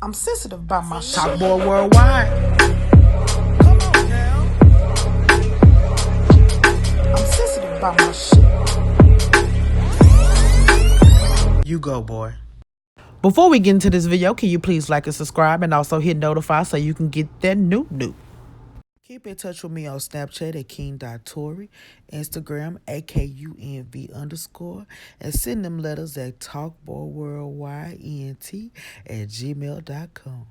I'm sensitive about my shit. TalkBoy Worldwide. Come on now. I'm sensitive about my shit. You go, boy. Before we get into this video, can you please like and subscribe and also hit notify so you can get that new. Keep in touch with me on Snapchat at king.tory, Instagram AKUNV_, and send them letters at TalkBoyWorldwideent at gmail.com.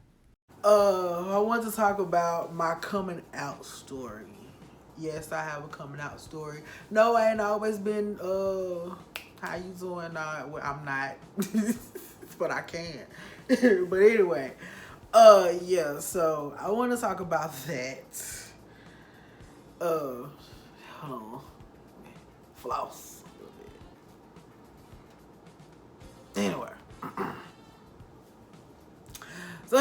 I want to talk about my coming out story. Yes, I have a coming out story. No, I ain't always been, how you doing? Well, I'm not, but I can. But anyway, yeah, so I want to talk about that. Hold on. Floss a little bit. Anyway. So,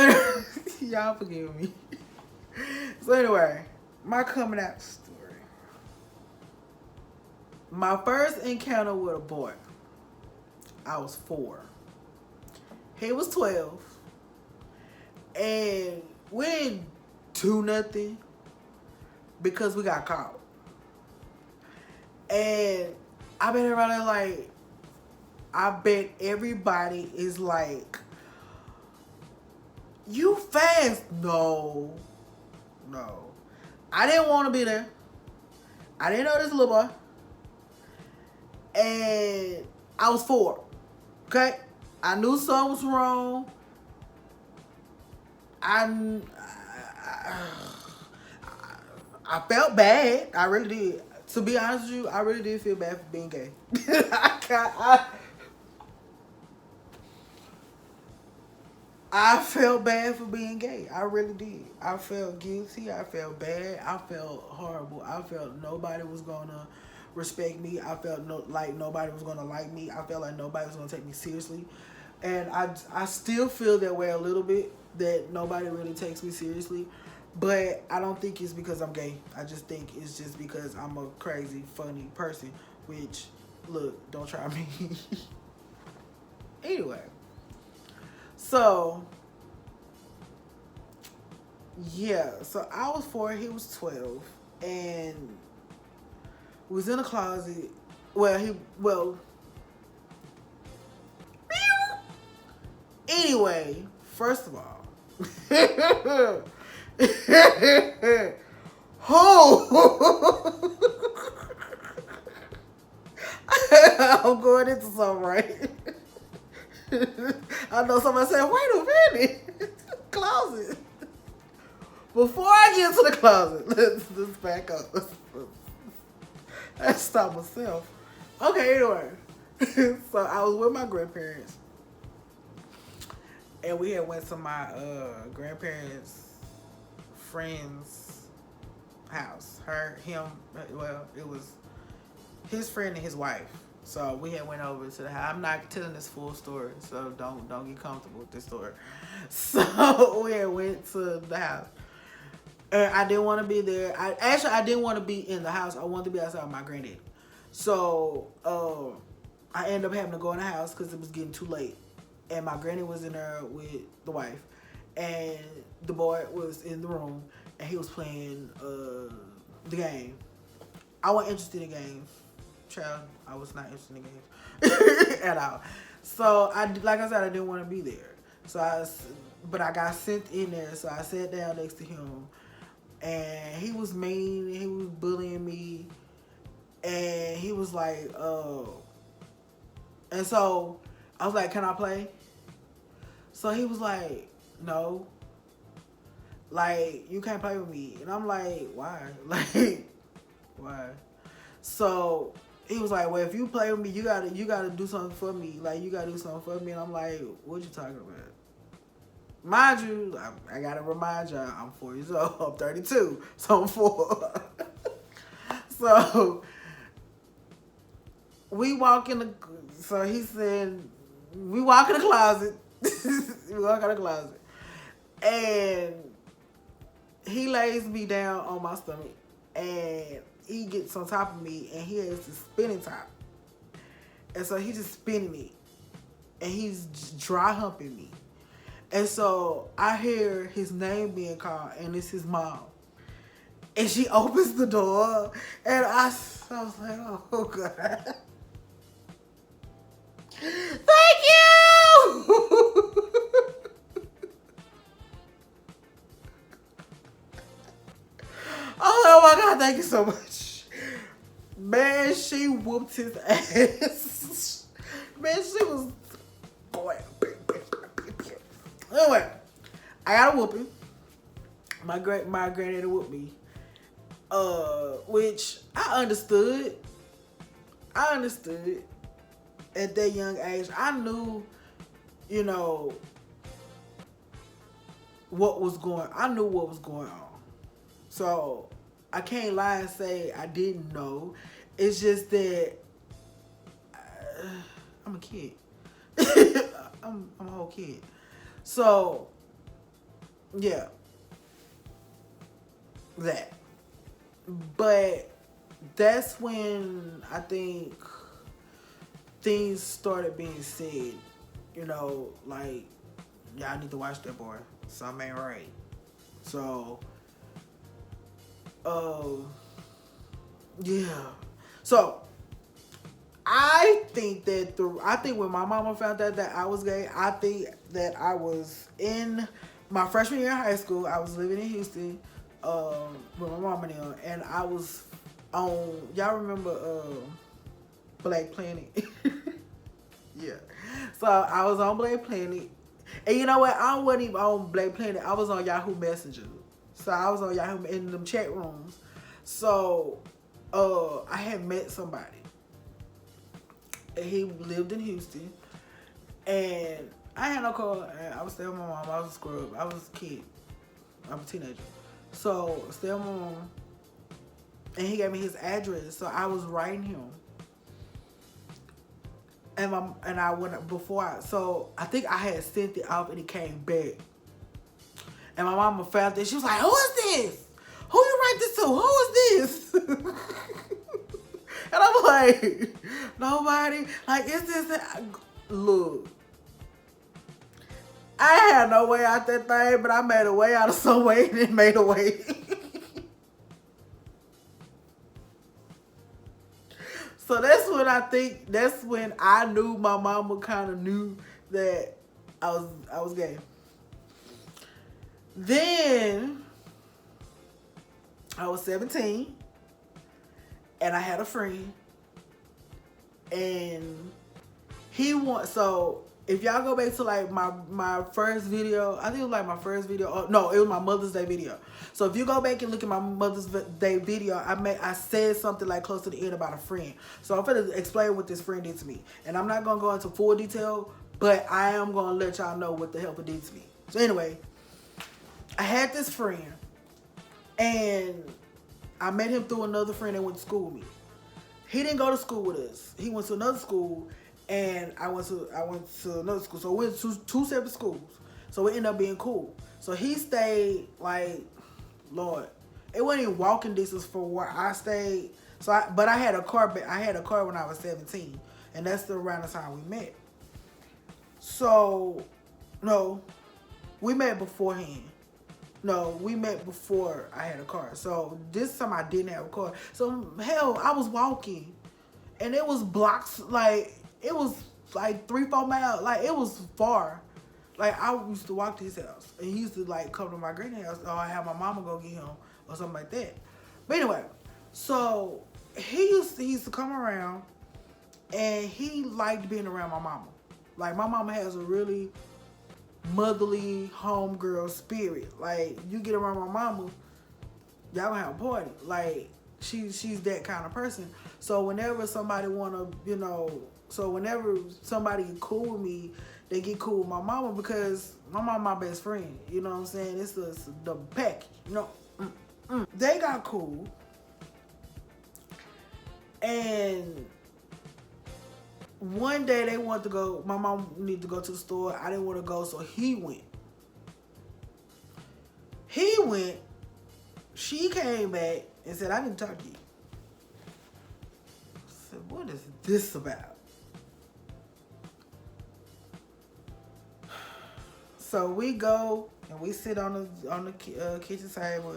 y'all forgive me. So anyway, my coming out story. My first encounter with a boy, I was 4. He was 12. And we didn't do nothing because we got caught. And I bet everybody is like, you fast. No. I didn't want to be there. I didn't know this little boy. And I was 4. Okay? I knew something was wrong. I felt bad. I really did. To be honest with you, I really did feel bad for being gay. I felt bad for being gay. I really did. I felt guilty. I felt bad. I felt horrible. I felt nobody was going to respect me. I felt like nobody was going to like me. I felt like nobody was going to take me seriously. And I still feel that way a little bit, that nobody really takes me seriously. But I don't think it's because I'm gay. I just think it's just because I'm a crazy, funny person. Which, look, don't try me. Anyway. So, yeah. So I was 4, he was 12. And was in a closet. Anyway, first of all. I'm going into something, right? I know somebody said, wait a minute. Closet. Before I get into the closet, let's back up. Let's stop myself. Okay, anyway. So I was with my grandparents. And we had went to my grandparents' friend's house. It was his friend and his wife. So we had went over to the house. I'm not telling this full story, so don't get comfortable with this story. So we had went to the house. And I didn't want to be there. I didn't want to be in the house. I wanted to be outside with my granddad. So I ended up having to go in the house because it was getting too late. And my granny was in there with the wife. And the boy was in the room. And he was playing the game. I wasn't interested in games. Child, I was not interested in games. At all. So, like I said, I didn't want to be there. But I got sent in there. So I sat down next to him. And he was mean. He was bullying me. And he was like, And so I was like, can I play? So he was like, no. Like, you can't play with me. And I'm like, why? Like, why? So he was like, well, if you play with me, you gotta do something for me. Like, you gotta do something for me. And I'm like, what you talking about? Mind you, I gotta remind y'all, I'm 4 years old. I'm 32. So I'm 4. So we walk in the, so he said, we walk in the closet. We walk in the closet. And he lays me down on my stomach. And he gets on top of me. And he has this spinning top. And so he's just spinning me. And he's dry humping me. And so I hear his name being called, and it's his mom. And she opens the door, and I was like, oh, God. Thank you! Oh my God, thank you so much. Man, she whooped his ass. Man, she was, boy. Anyway, I got a whooping. My granddaddy whooped me. Which I understood. At that young age. I knew, you know, I knew what was going on. So I can't lie and say I didn't know. It's just that I'm a kid. I'm a whole kid. So yeah, that. But that's when I think things started being said. You know, like, y'all need to watch that boy. Something ain't right. So, yeah. So, I think when my mama found out that I was gay, I think that I was in my freshman year in high school. I was living in Houston with my mama now, and I was on, y'all remember Black Planet? Yeah. So I was on Black Planet. And you know what? I wasn't even on Black Planet. I was on Yahoo Messenger. So I was on Yahoo in them chat rooms. So I had met somebody. And he lived in Houston. And I had no car. I was staying with my mom. I was a scrub. I was a kid. I'm a teenager. So staying with my mom. And he gave me his address. So I was writing him. And I went before so I think I had sent it off and it came back. And my mama found it. She was like, "Who is this? Who you write this to? Who is this?" And I'm like, "Nobody. Like, is this?" Look, I had no way out that thing, but I made a way out of some way and it made a way. So that's when I knew my mama kind of knew that I was gay. Then I was 17 and I had a friend and so if y'all go back to like my first video, I think it was like my first video. Oh, no, it was my Mother's Day video. So if you go back and look at my Mother's Day video, I said something like close to the end about a friend. So I'm going to explain what this friend did to me. And I'm not going to go into full detail, but I am going to let y'all know what the hell it did to me. So anyway, I had this friend and I met him through another friend that went to school with me. He didn't go to school with us. He went to another school. And I went to another school. So we went to two separate schools. So it ended up being cool. So he stayed like, Lord, it wasn't even walking distance for where I stayed. But I had a car. I had a car when I was 17, and that's around the time we met. So, no, we met beforehand. No, we met before I had a car. So this time I didn't have a car. So hell, I was walking, and it was blocks like. It was like 3-4 miles. Like, it was far. Like, I used to walk to his house. And he used to, like, come to my granddad's house. Or I have my mama go get him. Or something like that. But anyway. So, he used to come around. And he liked being around my mama. Like, my mama has a really motherly, homegirl spirit. Like, you get around my mama, y'all gonna have a party. Like, she's that kind of person. So, whenever somebody wanna, So whenever somebody get cool with me, they get cool with my mama because my mama my best friend. You know what I'm saying? It's the pack. They got cool. And one day they wanted to go, my mom needed to go to the store. I didn't want to go, so he went. She came back and said, "I didn't talk to you." I said, "What is this about?" So we go and we sit on the kitchen table,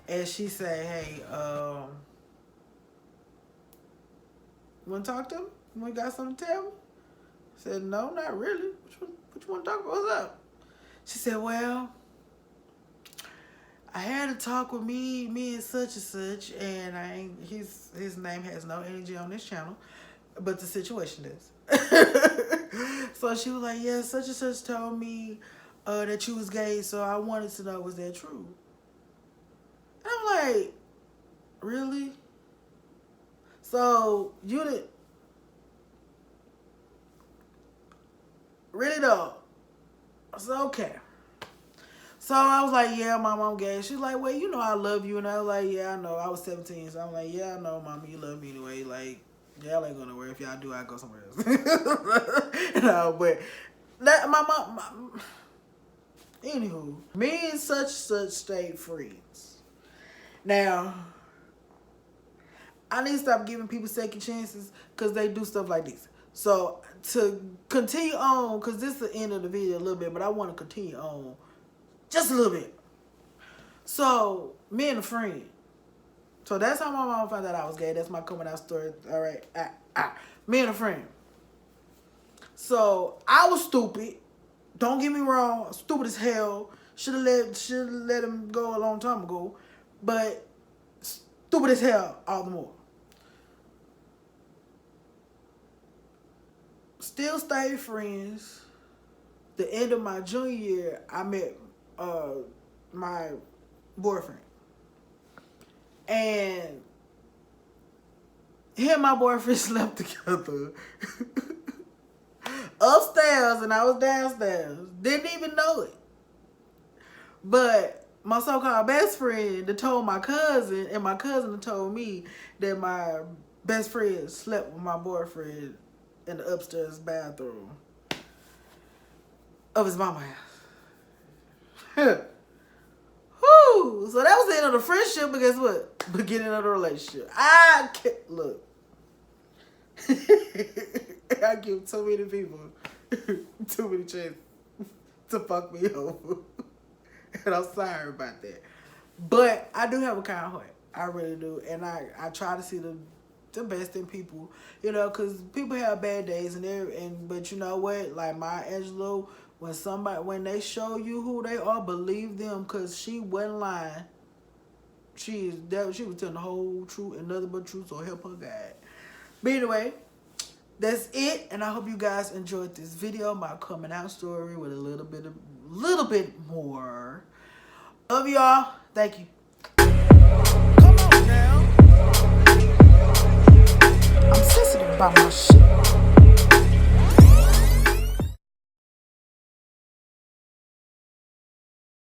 and she say, "Hey, want to talk to me? You got something to tell me?" I said, "No, not really. What you want to talk about? What's up?" She said, "Well, I had a talk with me and such, and his name has no energy on this channel, but the situation does." So she was like, "Yeah, such and such told me that you was gay, so I wanted to know, was that true?" And I'm like, "Really? So you didn't really though?" So okay. So I was like, "Yeah, Mom, I'm gay." She's like, "Well, you know I love you." And I was like, "Yeah, I know." I was 17, so I'm like, "Yeah, I know, Mom, you love me anyway. Like, y'all ain't going nowhere. If y'all do, I go somewhere else." No, but that my mom. Anywho, me and such stayed friends. Now, I need to stop giving people second chances because they do stuff like this. So to continue on, because this is the end of the video a little bit, but I want to continue on just a little bit. So me and a friend. So that's how my mom found out I was gay. That's my coming out story. All right. Me and a friend. So I was stupid. Don't get me wrong. Stupid as hell. Should have let him go a long time ago. But stupid as hell all the more. Still stayed friends. The end of my junior year, I met my boyfriend. And him and my boyfriend slept together upstairs, and I was downstairs. Didn't even know it. But my so-called best friend that told my cousin, and my cousin told me that my best friend slept with my boyfriend in the upstairs bathroom of his mama's house. Whew. So that was the end of the friendship, but guess what? Beginning of the relationship. I can't look. I give too many people too many chances to fuck me over. And I'm sorry about that. But I do have a kind heart. I really do. And I try to see the best in people, you know, because people have bad days but you know what? Like Maya Angelou, when they show you who they are, believe them, because she wasn't lying. She was telling the whole truth and nothing but truth, so help her God. But anyway, that's it, and I hope you guys enjoyed this video, my coming out story with a little bit more. Love y'all. Thank you. Come on, girl. I'm sensitive about my shit.